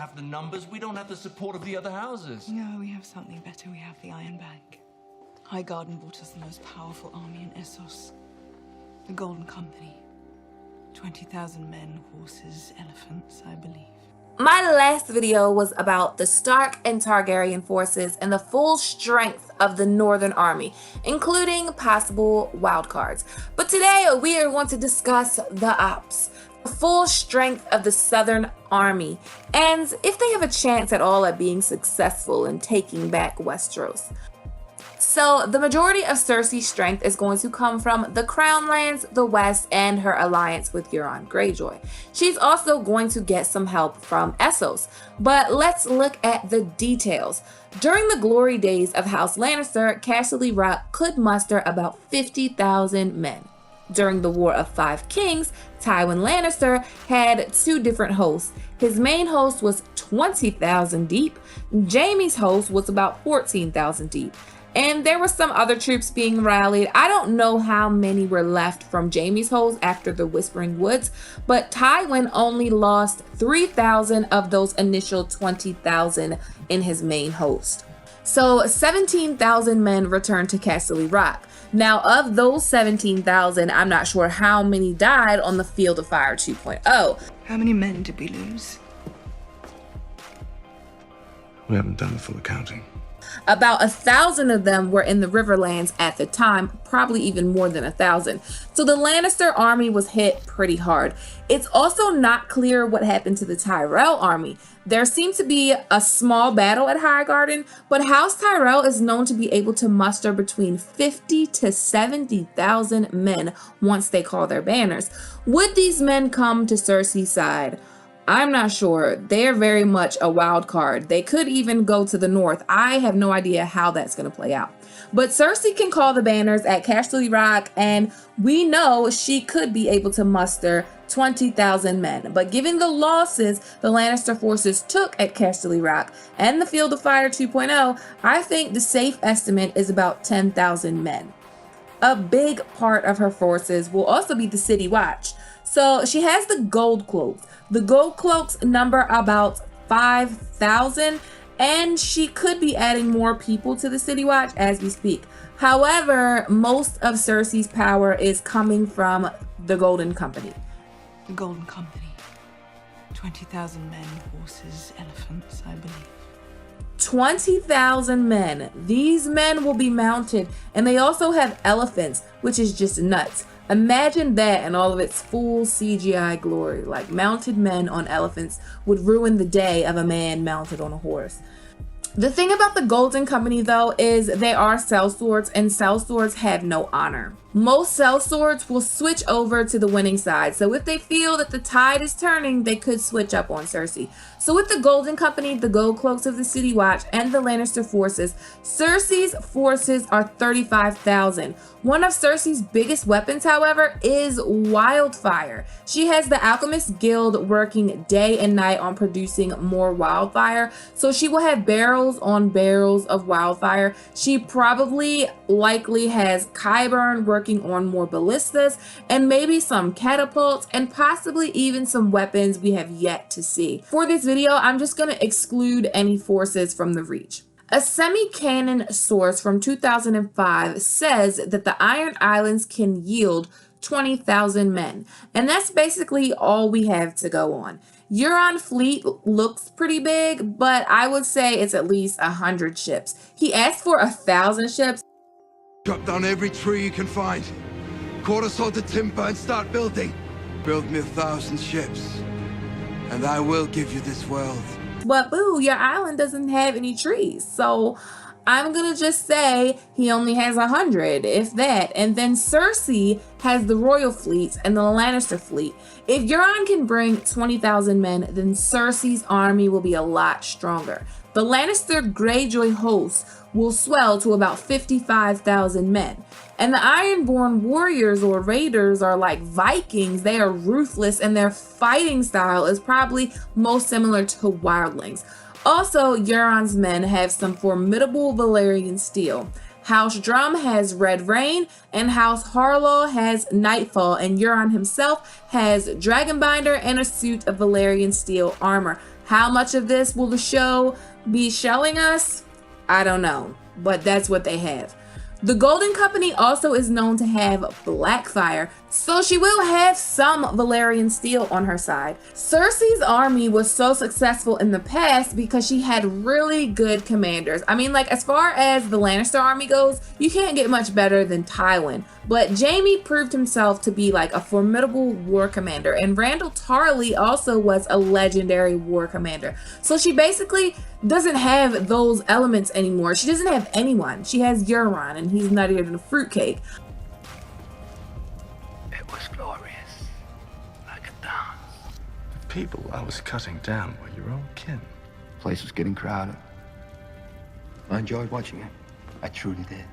have the numbers. We don't have the support of the other houses. No, we have something better. We have the Iron Bank. Highgarden brought us the most powerful army in Essos. The Golden Company. 20,000 men, horses, elephants, I believe. My last video was about the Stark and Targaryen forces and the full strength of the Northern Army, including possible wildcards. But today we are going to discuss the ops, the full strength of the Southern Army, and if they have a chance at all at being successful in taking back Westeros. So the majority of Cersei's strength is going to come from the Crown Lands, the West, and her alliance with Euron Greyjoy. She's also going to get some help from Essos. But let's look at the details. During the glory days of House Lannister, Casterly Rock could muster about 50,000 men. During the War of Five Kings, Tywin Lannister had two different hosts. His main host was 20,000 deep. Jaime's host was about 14,000 deep. And there were some other troops being rallied. I don't know how many were left from Jaime's host after the Whispering Woods, but Tywin only lost 3,000 of those initial 20,000 in his main host. So 17,000 men returned to Casterly Rock. Now, of those 17,000, I'm not sure how many died on the Field of Fire 2.0. How many men did we lose? We haven't done the full accounting. About 1,000 of them were in the Riverlands at the time, probably even more than 1,000. So the Lannister army was hit pretty hard. It's also not clear what happened to the Tyrell army. There seemed to be a small battle at Highgarden, but House Tyrell is known to be able to muster between 50 to 70,000 men once they call their banners. Would these men come to Cersei's side? I'm not sure. They're very much a wild card. They could even go to the north. I have no idea how that's going to play out. But Cersei can call the banners at Casterly Rock, and we know she could be able to muster 20,000 men. But given the losses the Lannister forces took at Casterly Rock and the Field of Fire 2.0, I think the safe estimate is about 10,000 men. A big part of her forces will also be the City Watch. So she has the Gold Cloaks. The Gold Cloaks number about 5,000, and she could be adding more people to the City Watch as we speak. However, most of Cersei's power is coming from the Golden Company. The Golden Company. 20,000 men, horses, elephants, I believe. 20,000 men. These men will be mounted, and they also have elephants, which is just nuts. Imagine that in all of its full CGI glory. Like, mounted men on elephants would ruin the day of a man mounted on a horse. The thing about the Golden Company, though, is they are sellswords, and sellswords have no honor. Most sellswords will switch over to the winning side. So if they feel that the tide is turning, they could switch up on Cersei. So with the Golden Company, the Gold Cloaks of the City Watch, and the Lannister forces, Cersei's forces are 35,000. One of Cersei's biggest weapons, however, is wildfire. She has the Alchemist Guild working day and night on producing more wildfire. So she will have barrels on barrels of wildfire. She probably likely has Qyburn working on more ballistas, and maybe some catapults, and possibly even some weapons we have yet to see. For this video, I'm just going to exclude any forces from the Reach. A semi-canon source from 2005 says that the Iron Islands can yield 20,000 men, and that's basically all we have to go on. Euron fleet looks pretty big, but I would say it's at least 100 ships. He asked for 1,000 ships. Chop down every tree you can find. Quarter sort of timber and start building. Build me 1,000 ships, and I will give you this world. But boo, your island doesn't have any trees. So I'm gonna just say he only has 100, if that. And then Cersei has the royal fleets and the Lannister fleet. If Euron can bring 20,000 men, then Cersei's army will be a lot stronger. The Lannister Greyjoy host will swell to about 55,000 men. And the Ironborn warriors or raiders are like Vikings. They are ruthless, and their fighting style is probably most similar to wildlings. Also, Euron's men have some formidable Valyrian steel. House Drum has Red Rain, and House Harlaw has Nightfall, and Euron himself has Dragonbinder and a suit of Valyrian steel armor. How much of this will the show be showing us? I don't know, but that's what they have. The Golden Company also is known to have Blackfire, so she will have some Valyrian steel on her side. Cersei's army was so successful in the past because she had really good commanders. I mean, like, as far as the Lannister army goes, you can't get much better than Tywin. But Jaime proved himself to be like a formidable war commander, and Randall Tarley also was a legendary war commander. So she basically doesn't have those elements anymore. She doesn't have anyone. She has Euron, and he's nuttier than a fruitcake. It was glorious, like a dance. The people I was cutting down were your own kin. The place was getting crowded. I enjoyed watching it. I truly did.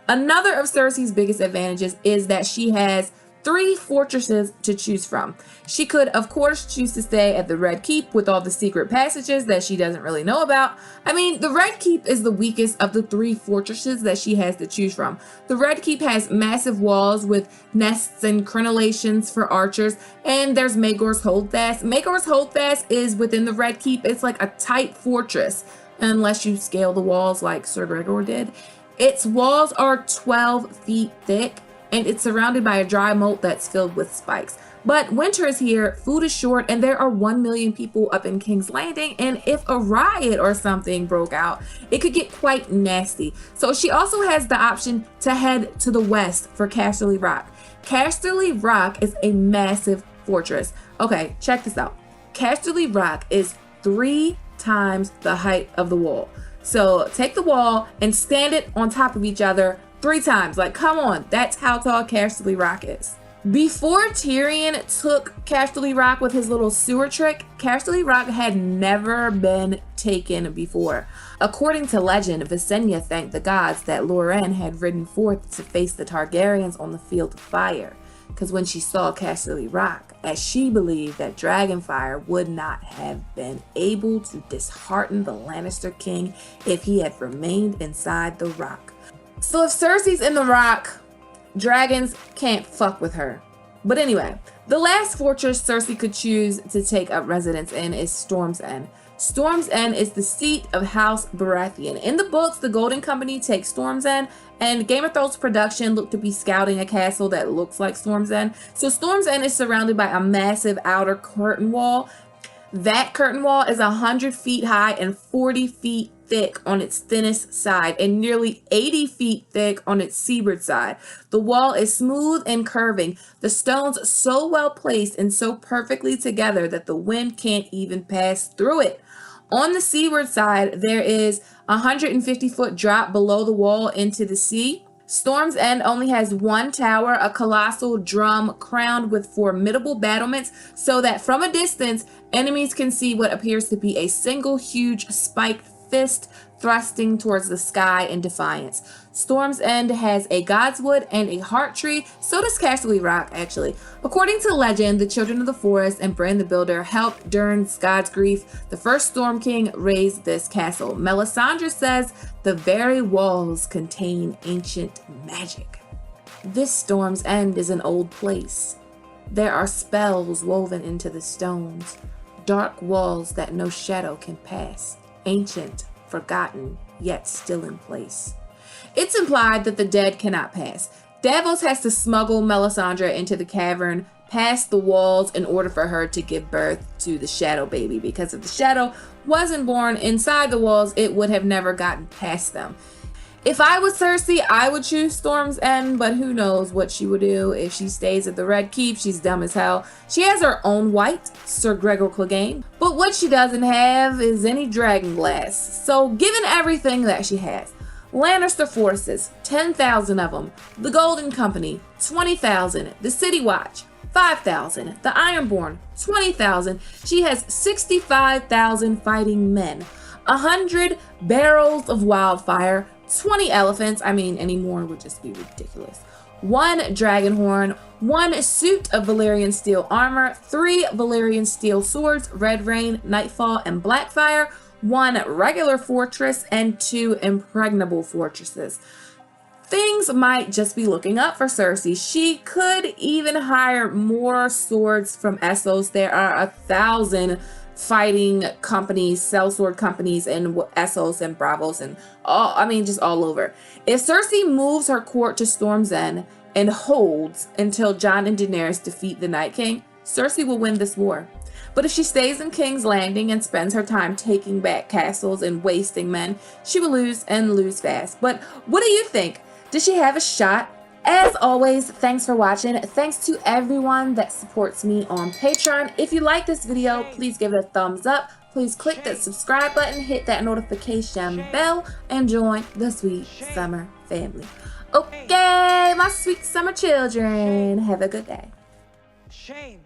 Another of Cersei's biggest advantages is that she has 3 fortresses to choose from. She could, of course, choose to stay at the Red Keep with all the secret passages that she doesn't really know about. I mean, the Red Keep is the weakest of the 3 fortresses that she has to choose from. The Red Keep has massive walls with nests and crenellations for archers, and there's Maegor's Holdfast. Maegor's Holdfast is within the Red Keep. It's like a tight fortress, unless you scale the walls like Sir Gregor did. Its walls are 12 feet thick, and it's surrounded by a dry moat that's filled with spikes. But winter is here, food is short, and there are 1 million people up in King's Landing, and if a riot or something broke out, it could get quite nasty. So she also has the option to head to the west for Casterly Rock. Casterly Rock is a massive fortress. Okay, check this out. Casterly Rock is 3 times the height of the wall. So take the wall and stand it on top of each other 3 times. Like, come on, that's how tall Casterly Rock is. Before Tyrion took Casterly Rock with his little sewer trick, Casterly Rock had never been taken before. According to legend, Visenya thanked the gods that Loren had ridden forth to face the Targaryens on the field of fire, because when she saw Casterly Rock, as she believed that Dragonfire would not have been able to dishearten the Lannister king if he had remained inside the rock. So if Cersei's in the rock, dragons can't fuck with her. But anyway, the last fortress Cersei could choose to take up residence in is Storm's End. Storm's End is the seat of House Baratheon. In the books, the Golden Company takes Storm's End, and Game of Thrones production looked to be scouting a castle that looks like Storm's End. So Storm's End is surrounded by a massive outer curtain wall. That curtain wall is 100 feet high and 40 feet thick on its thinnest side and nearly 80 feet thick on its seaward side. The wall is smooth and curving, the stones so well placed and so perfectly together that the wind can't even pass through it. On the seaward side, there is a 150-foot drop below the wall into the sea. Storm's End only has 1 tower, a colossal drum crowned with formidable battlements, so that from a distance, enemies can see what appears to be a single huge spiked fist thrusting towards the sky in defiance. Storm's End has a godswood and a heart tree, so does Casterly Rock, actually. According to legend, the Children of the Forest and Bran the Builder helped during Scott's grief. The first Storm King raised this castle. Melisandre says the very walls contain ancient magic. This Storm's End is an old place. There are spells woven into the stones, dark walls that no shadow can pass. Ancient, forgotten, yet still in place. It's implied that the dead cannot pass. Davos has to smuggle Melisandre into the cavern past the walls in order for her to give birth to the Shadow Baby, because if the Shadow wasn't born inside the walls, it would have never gotten past them. If I was Cersei, I would choose Storm's End, but who knows what she would do if she stays at the Red Keep. She's dumb as hell. She has her own white, Sir Gregor Clegane, but what she doesn't have is any dragon glass. So given everything that she has, Lannister forces, 10,000 of them, the Golden Company, 20,000, the City Watch, 5,000, the Ironborn, 20,000, she has 65,000 fighting men, 100 barrels of wildfire, 20 elephants, I mean, any more would just be ridiculous. 1 dragon horn, 1 suit of Valyrian steel armor, 3 Valyrian steel swords, Red Rain, Nightfall, and Blackfire, 1 regular fortress, and 2 impregnable fortresses. Things might just be looking up for Cersei. She could even hire more swords from Essos. There are 1,000 fighting companies, sellsword companies, and Essos and Bravos and all, I mean, just all over. If Cersei moves her court to Storm's End and holds until Jon and Daenerys defeat the Night King, Cersei will win this war. But if she stays in King's Landing and spends her time taking back castles and wasting men, she will lose and lose fast. But what do you think? Does she have a shot? As always, thanks for watching. Thanks to everyone that supports me on Patreon. If you like this video, please give it a thumbs up. Please click that subscribe button, hit that notification bell, and join the Sweet Summer family. Okay, my sweet summer children, have a good day. Shame.